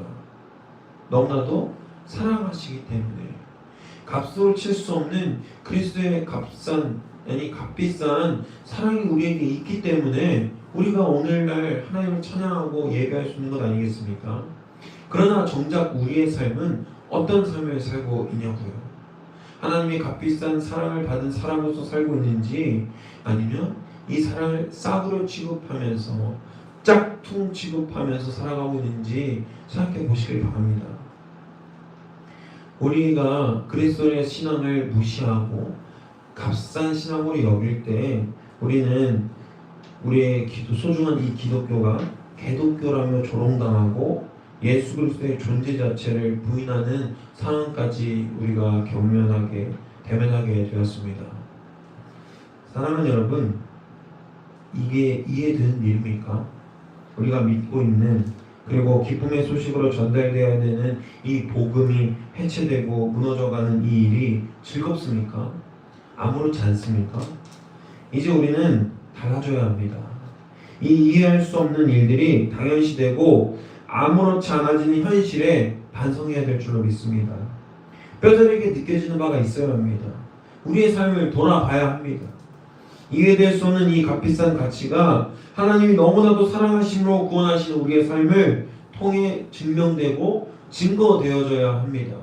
너무나도 사랑하시기 때문에. 값으로 칠 수 없는 그리스도의 값비싼 사랑이 우리에게 있기 때문에 우리가 오늘날 하나님을 찬양하고 예배할 수 있는 것 아니겠습니까? 그러나 정작 우리의 삶은 어떤 삶을 살고 있냐고요. 하나님의 값비싼 사랑을 받은 사람으로서 살고 있는지, 아니면 이 사랑을 싹으로 취급하면서 짝퉁 취급하면서 살아가고 있는지 생각해 보시길 바랍니다. 우리가 그리스도의 신앙을 무시하고 값싼 신앙으로 여길 때 우리는 우리의 소중한 이 기독교가 개독교라며 조롱당하고 예수 그리스도의 존재 자체를 부인하는 상황까지 우리가 대면하게 되었습니다. 사랑하는 여러분, 이게 이해되는 일입니까? 우리가 믿고 있는, 그리고 기쁨의 소식으로 전달되어야 되는 이 복음이 해체되고 무너져가는 이 일이 즐겁습니까? 아무렇지 않습니까? 이제 우리는 달라져야 합니다. 이 이해할 수 없는 일들이 당연시되고 아무렇지 않아지는 현실에 반성해야 될 줄로 믿습니다. 뼈저리게 느껴지는 바가 있어야 합니다. 우리의 삶을 돌아봐야 합니다. 이해될 수 없는 이 값비싼 가치가 하나님이 너무나도 사랑하심으로 구원하시는 우리의 삶을 통해 증명되고 증거되어져야 합니다.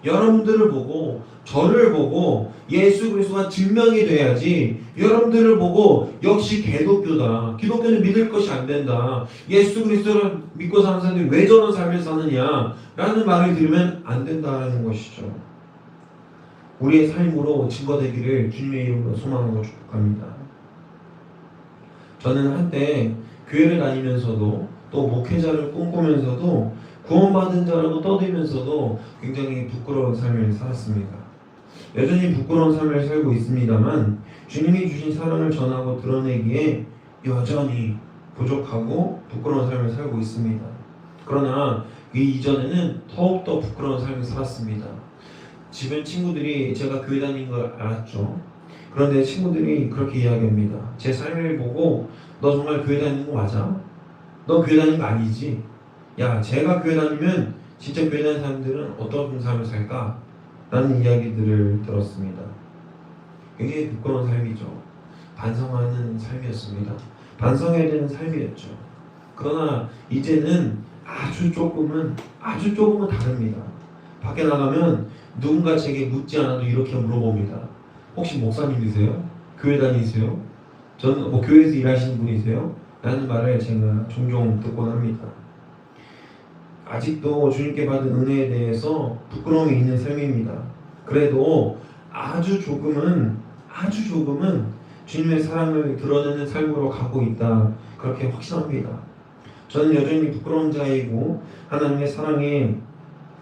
여러분들을 보고, 저를 보고 예수 그리스도가 증명이 돼야지, 여러분들을 보고 역시 개독교다, 기독교는 믿을 것이 안 된다, 예수 그리스도를 믿고 사는 사람들이 왜 저런 삶을 사느냐 라는 말을 들으면 안 된다는 것이죠. 우리의 삶으로 증거되기를 주님의 이름으로 소망하고 축복합니다. 저는 한때 교회를 다니면서도 또 목회자를 꿈꾸면서도 구원받은 자라고 떠들면서도 굉장히 부끄러운 삶을 살았습니다. 여전히 부끄러운 삶을 살고 있습니다만 주님이 주신 사랑을 전하고 드러내기에 여전히 부족하고 부끄러운 삶을 살고 있습니다. 그러나 그 이전에는 더욱더 부끄러운 삶을 살았습니다. 주변 친구들이 제가 교회 다닌 걸 알았죠. 그런데 친구들이 그렇게 이야기합니다. 제 삶을 보고 너 정말 교회 다니는 거 맞아? 너 교회 다니는 거 아니지? 야, 제가 교회 다니면 진짜 교회 다니는 사람들은 어떤 삶을 살까? 라는 이야기들을 들었습니다. 굉장히 부끄러운 삶이죠. 반성하는 삶이었습니다. 반성해야 되는 삶이었죠. 그러나 이제는 아주 조금은 다릅니다. 밖에 나가면 누군가 제게 묻지 않아도 이렇게 물어봅니다. 혹시 목사님이세요? 교회 다니세요? 저는 교회에서 일하시는 분이세요? 라는 말을 제가 종종 듣곤 합니다. 아직도 주님께 받은 은혜에 대해서 부끄러움이 있는 삶입니다. 그래도 아주 조금은 주님의 사랑을 드러내는 삶으로 가고 있다, 그렇게 확신합니다. 저는 여전히 부끄러운 자이고 하나님의 사랑에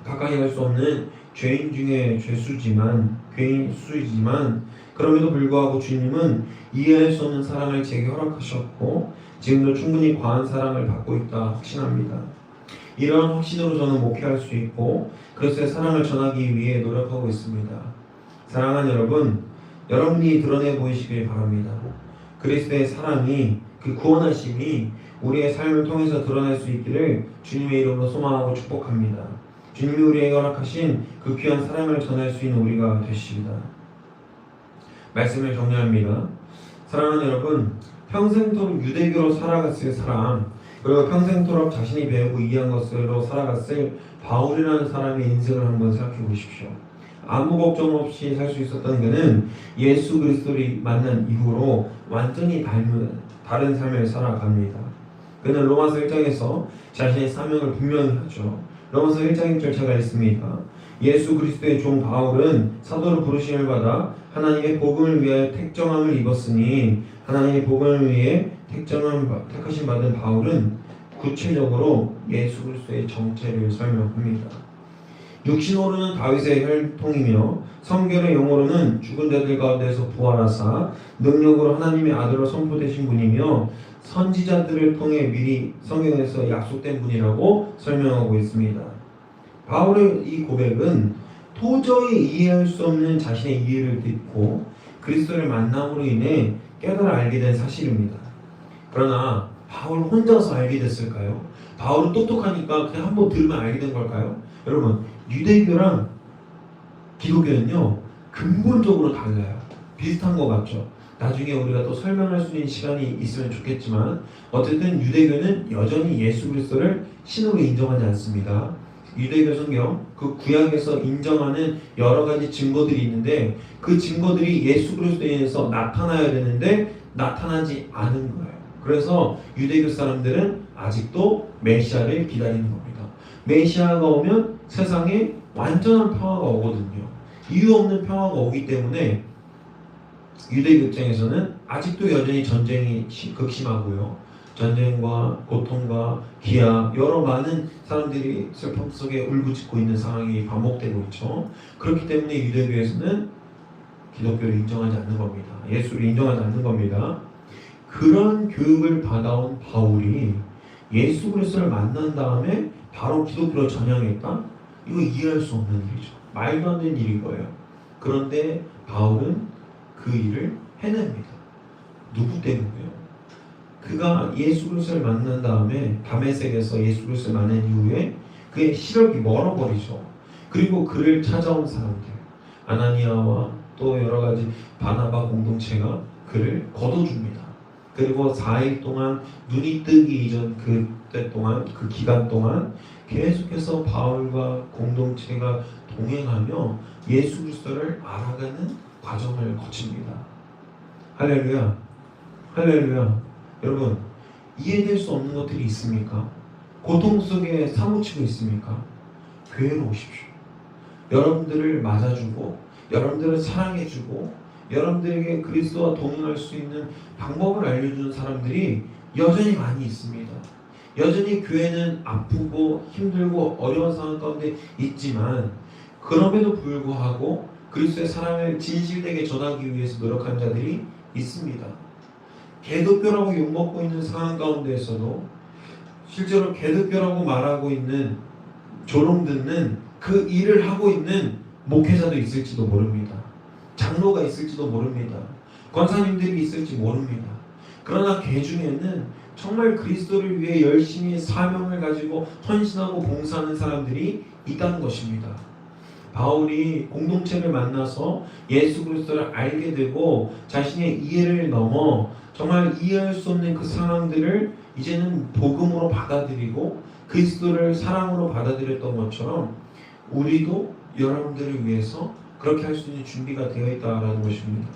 가까이 갈 수 없는 죄인 중에 죄수지만 그럼에도 불구하고 주님은 이해할 수 없는 사랑을 제게 허락하셨고 지금도 충분히 과한 사랑을 받고 있다 확신합니다. 이러한 확신으로 저는 목회할 수 있고 그리스도의 사랑을 전하기 위해 노력하고 있습니다. 사랑하는 여러분, 여러분이 드러내 보이시길 바랍니다. 그리스도의 사랑이, 그 구원하심이 우리의 삶을 통해서 드러날 수 있기를 주님의 이름으로 소망하고 축복합니다. 주님이 우리에게 허락하신 그 귀한 사랑을 전할 수 있는 우리가 되시리다. 말씀을 정리합니다. 사랑하는 여러분, 평생토록 유대교로 살아갔을 사람, 그리고 평생토록 자신이 배우고 이해한 것으로 살아갔을 바울이라는 사람의 인생을 한번 생각해 보십시오. 아무 걱정 없이 살 수 있었던 그는 예수 그리스도를 만난 이후로 완전히 다른 삶을 살아갑니다. 그는 로마서 1장에서 자신의 사명을 분명히 하죠. 로마서 1장 1절 제가 읽습니다. 예수 그리스도의 종 바울은 사도로 부르심을 받아 하나님의 복음을 위하여 택정함을 입었으니, 하나님의 복음을 위해 택하심 받은 바울은 구체적으로 예수 그리스도의 정체를 설명합니다. 육신으로는 다윗의 혈통이며 성결의 영으로는 죽은 자들 가운데서 부활하사 능력으로 하나님의 아들로 선포되신 분이며 선지자들을 통해 미리 성경에서 약속된 분이라고 설명하고 있습니다. 바울의 이 고백은 도저히 이해할 수 없는 자신의 이해를 딛고 그리스도를 만남으로 인해 깨달아 알게 된 사실입니다. 그러나 바울 혼자서 알게 됐을까요? 바울은 똑똑하니까 그냥 한번 들으면 알게 된 걸까요? 여러분, 유대교랑 기독교는요 근본적으로 달라요. 비슷한 것 같죠? 나중에 우리가 또 설명할 수 있는 시간이 있으면 좋겠지만 어쨌든 유대교는 여전히 예수 그리스도를 신으로 인정하지 않습니다. 유대교 성경 그 구약에서 인정하는 여러 가지 증거들이 있는데 그 증거들이 예수 그리스도에 의해서 나타나야 되는데 나타나지 않은 거예요. 그래서 유대교 사람들은 아직도 메시아를 기다리는 겁니다. 메시아가 오면 세상에 완전한 평화가 오거든요. 이유 없는 평화가 오기 때문에 유대교 입장에서는 아직도 여전히 전쟁이 극심하고요. 전쟁과 고통과 기아 여러 많은 사람들이 슬픔 속에 울부짖고 있는 상황이 반복되고 있죠. 그렇기 때문에 유대교에서는 기독교를 인정하지 않는 겁니다. 예수를 인정하지 않는 겁니다. 그런 교육을 받아온 바울이 예수 그리스도를 만난 다음에 바로 기독교를 전향했다? 이거 이해할 수 없는 일이죠. 말도 안 되는 일인 거예요. 그런데 바울은 그 일을 해냅니다. 누구 때문에요? 그가 예수 그리스도를 만난 다음에 다메섹에서 예수 그리스도를 만난 이후에 그의 시력이 멀어버리죠. 그리고 그를 찾아온 사람들 아나니아와 또 여러 가지 바나바 공동체가 그를 거둬줍니다. 그리고 4일 동안 눈이 뜨기 이전 그때 동안 그 기간 동안 계속해서 바울과 공동체가 동행하며 예수 그리스도를 알아가는 과정을 거칩니다. 할렐루야, 할렐루야. 여러분 이해될 수 없는 것들이 있습니까? 고통 속에 사무치고 있습니까? 교회로 오십시오. 여러분들을 맞아주고 여러분들을 사랑해주고 여러분들에게 그리스도와 동행할 수 있는 방법을 알려주는 사람들이 여전히 많이 있습니다. 여전히 교회는 아프고 힘들고 어려운 상황 가운데 있지만 그럼에도 불구하고 그리스도의 사랑을 진실되게 전하기 위해서 노력하는 자들이 있습니다. 개독교라고 욕먹고 있는 상황 가운데에서도 실제로 개독교라고 말하고 있는 조롱 듣는 그 일을 하고 있는 목회자도 있을지도 모릅니다. 장로가 있을지도 모릅니다. 권사님들이 있을지 모릅니다. 그러나 개 중에는 정말 그리스도를 위해 열심히 사명을 가지고 헌신하고 봉사하는 사람들이 있다는 것입니다. 바울이 공동체를 만나서 예수 그리스도를 알게 되고 자신의 이해를 넘어 정말 이해할 수 없는 그 상황들을 이제는 복음으로 받아들이고 그리스도를 사랑으로 받아들였던 것처럼 우리도 여러분들을 위해서 그렇게 할 수 있는 준비가 되어 있다라는 것입니다.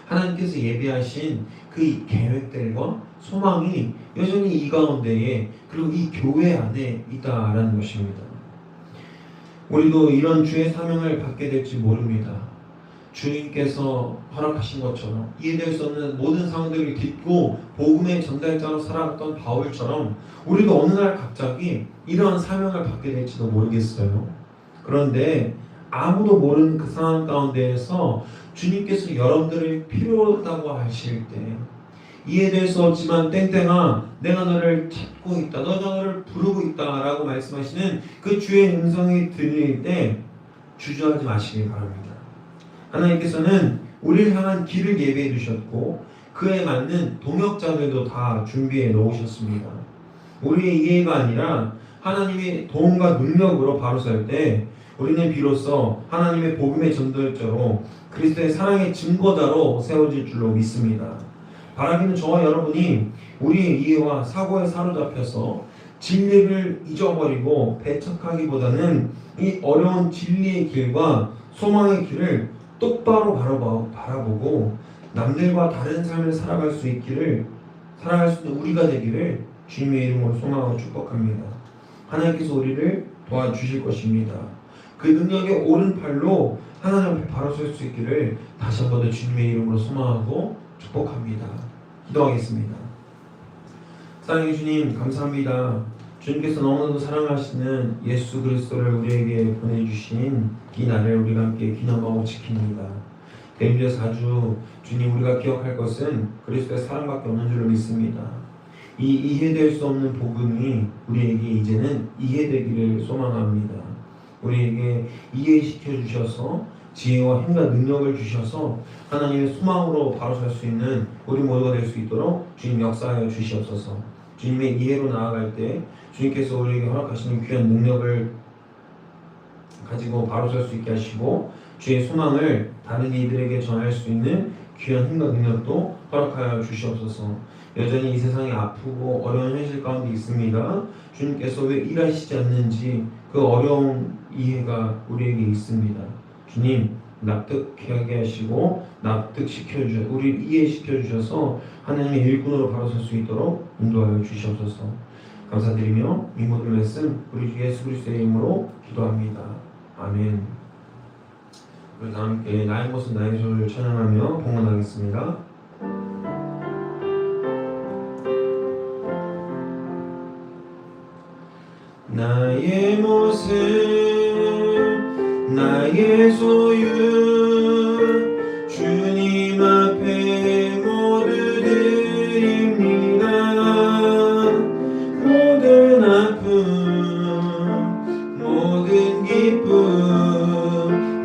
하나님께서 예비하신 그 계획들과 소망이 여전히 이 가운데에 그리고 이 교회 안에 있다라는 것입니다. 우리도 이런 주의 사명을 받게 될지 모릅니다. 주님께서 허락하신 것처럼 이해될 수 없는 모든 상황들을 딛고 복음의 전달자로 살아갔던 바울처럼 우리도 어느 날 갑자기 이러한 사명을 받게 될지도 모르겠어요. 그런데 아무도 모르는 그 상황 가운데에서 주님께서 여러분들을 필요하다고 하실 때 이해될 수 없지만 땡땡아 내가 너를 찾고 있다 너가 너를 부르고 있다 라고 말씀하시는 그 주의 음성이 들릴 때 주저하지 마시기 바랍니다. 하나님께서는 우리를 향한 길을 예비해 두셨고 그에 맞는 동역자들도 다 준비해 놓으셨습니다. 우리의 이해가 아니라 하나님의 도움과 능력으로 바로 설 때 우리는 비로소 하나님의 복음의 전도자로 그리스도의 사랑의 증거자로 세워질 줄로 믿습니다. 바라기는 저와 여러분이 우리의 이해와 사고에 사로잡혀서 진리를 잊어버리고 배척하기보다는 이 어려운 진리의 길과 소망의 길을 똑바로 바라보고 남들과 다른 삶을 살아갈 수 있는 우리가 되기를 주님의 이름으로 소망하고 축복합니다. 하나님께서 우리를 도와주실 것입니다. 그 능력의 오른팔로 하나님 앞에 바로 설 수 있기를 다시 한 번 더 주님의 이름으로 소망하고 축복합니다. 기도하겠습니다. 사랑의 주님 감사합니다. 주님께서 너무나도 사랑하시는 예수 그리스도를 우리에게 보내주신 이 날을 우리가 함께 기념하고 지킵니다. 대림절 4주 주님 우리가 기억할 것은 그리스도의 사랑밖에 없는 줄로 믿습니다. 이 이해될 수 없는 복음이 우리에게 이제는 이해되기를 소망합니다. 우리에게 이해시켜 주셔서 지혜와 힘과 능력을 주셔서 하나님의 소망으로 바로 설 수 있는 우리 모두가 될 수 있도록 주님 역사하여 주시옵소서. 주님의 이해로 나아갈 때 주님께서 우리에게 허락하시는 귀한 능력을 가지고 바로 설 수 있게 하시고 주의 소망을 다른 이들에게 전할 수 있는 귀한 힘과 능력도 허락하여 주시옵소서. 여전히 이 세상이 아프고 어려운 현실 가운데 있습니다. 주님께서 왜 일하시지 않는지 그 어려운 이해가 우리에게 있습니다. 주님 납득하게 하시고 우리를 이해시켜 주셔서 하나님의 일꾼으로 바로 설 수 있도록 인도하여 주시옵소서. 감사드리며 이 모든 말씀 우리 주 예수 그리스도의 이름으로 기도합니다. 아멘. 우리 다 함께 나의 모습 나의 소를 찬양하며 봉헌하겠습니다. 나의 모습 나의 소유 주님 앞에 모두 드립니다. 모든 아픔 모든 기쁨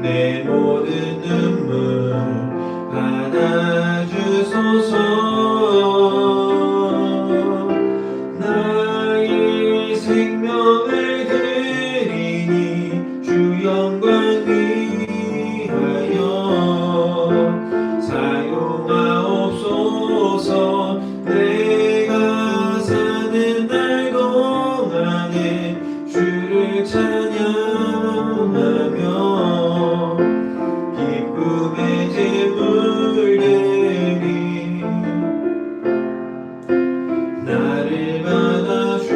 내 모든 눈물 받아주소서. 나의 생명을 드리니 주 영광 위하여 사용하옵소서. 내가 사는 날 동안에 주를 찬양하며 기쁨의 제물들이 나를 받아주소서.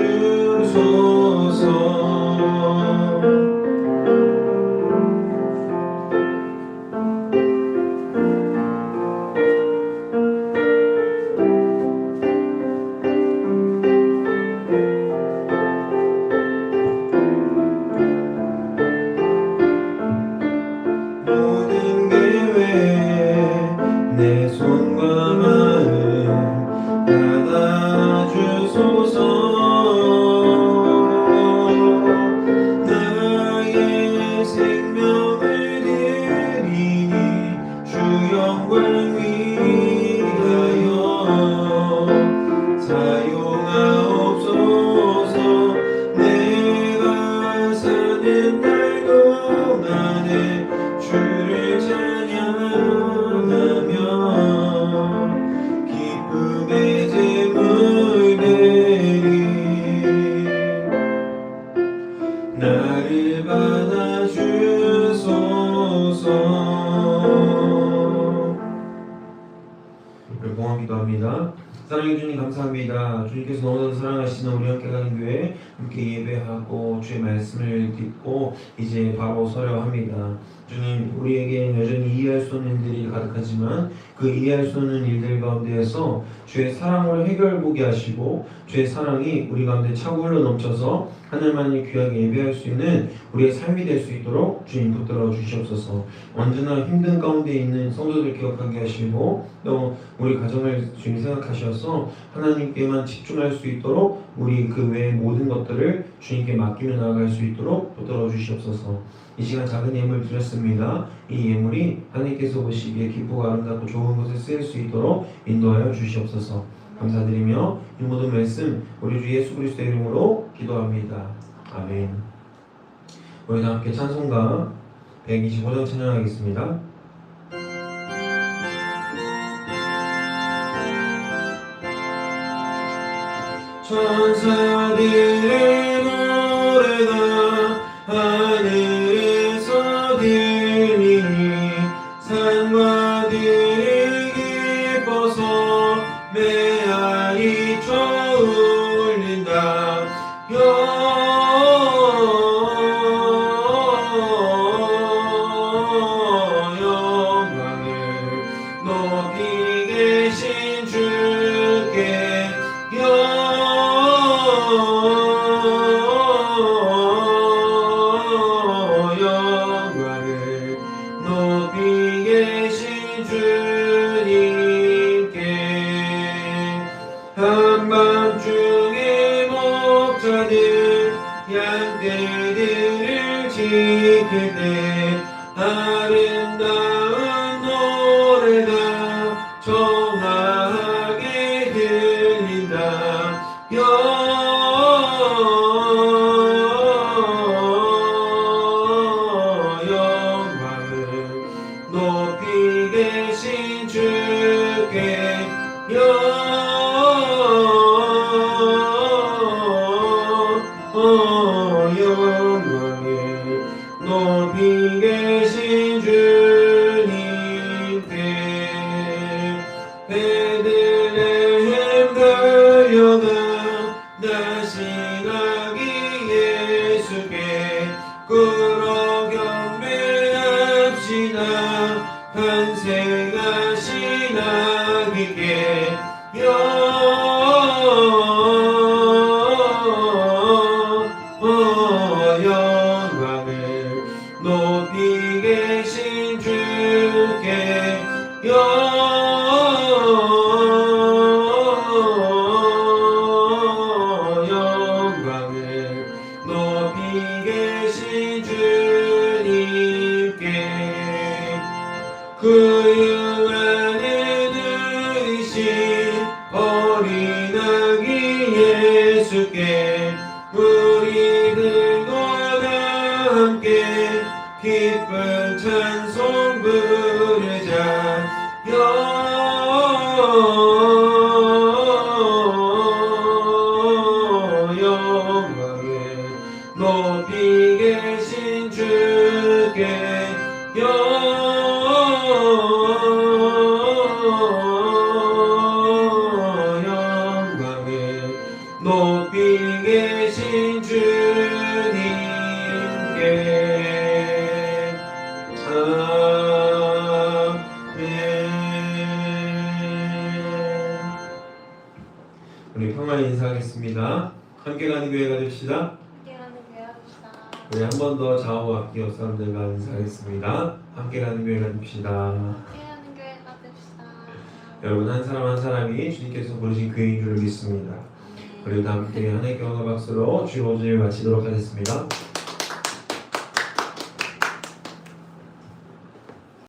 모든 계획 내 손과 마음 받아주소서. 나의 생명을 드리니 주 영광 위하여 사용하옵소서. 내가 사는 날 동안에 주를 찬양하며 기쁨의 제물들이 나를 받아주소서. 봉헌 기도합니다. 사랑해 주님 감사합니다. 주님께서 너무나도 사랑하시는 우리 함께 가는 교회 함께 예배하고 주의 말씀을 듣고 이제 바로 서려 합니다. 주님 우리에게 여전히 이해할 수 없는 일들이 가득하지만 그 이해할 수 없는 일들 가운데에서 주의 사랑을 해결보게 하시고 주의 사랑이 우리 가운데 차고흘러 넘쳐서 하늘만이 귀하게 예배할 수 있는 우리의 삶이 될 수 있도록 주님 붙들어 주시옵소서. 언제나 힘든 가운데 있는 성도들 기억하게 하시고 또 우리 가정을 주님 생각하셔서 하나님께만 집중할 수 있도록 우리 그 외의 모든 것들을 주님께 맡기며 나아갈 수 있도록 붙들어 주시옵소서. 이 시간 작은 예물 드렸습니다. 이 예물이 하나님께서 보시기에 기쁘고 아름답고 좋은 것에 쓰일 수 있도록 인도하여 주시옵소서. 감사드리며 이 모든 말씀 우리 주 예수 그리스도의 이름으로 기도합니다. 아멘. 우리 다 함께 찬송가 125장 찬양하겠습니다. 천사들의 노래가 하늘에서 들리니 산과 들이 기뻐서 메아리 쳐울린다. 영광을 높이 계신 주께 영광을 높이 계신 주님께. 한밤중에 목자들 양떼들을 지킬 때 아름다운 노래가 청하게 들린다. 영광을 높이 계신 주께 영광을 주님께 베들레헴 달려가 다시 아기 예수께 꿇어 경배합시다. 환생하신 아기께 영광을 높이 계신 주께 영광을 높이 계신 주님께 그 유한에 누이신 어린 아기 예수께 우리들과 함께 기쁜 찬송 부르자. 영광을 높이 계신 주께 영광을 높이 계신 주님께 아멘. 우리 평안히 인사하겠습니다. 함께 가는 교회가 됩시다. 함께 가는 교회 합시다. 우리 한 번 더 좌우와 앞뒤 옆 사람들과 인사하겠습니다. 함께 가는 교회가 됩시다. 함께 가는 교회가 됩시다. 여러분 한 사람 한 사람이 주님께서 부르신 교회인 줄 믿습니다. 우리 다 함께 하나님께 영광 박수로 주의 오전을 마치도록 하겠습니다.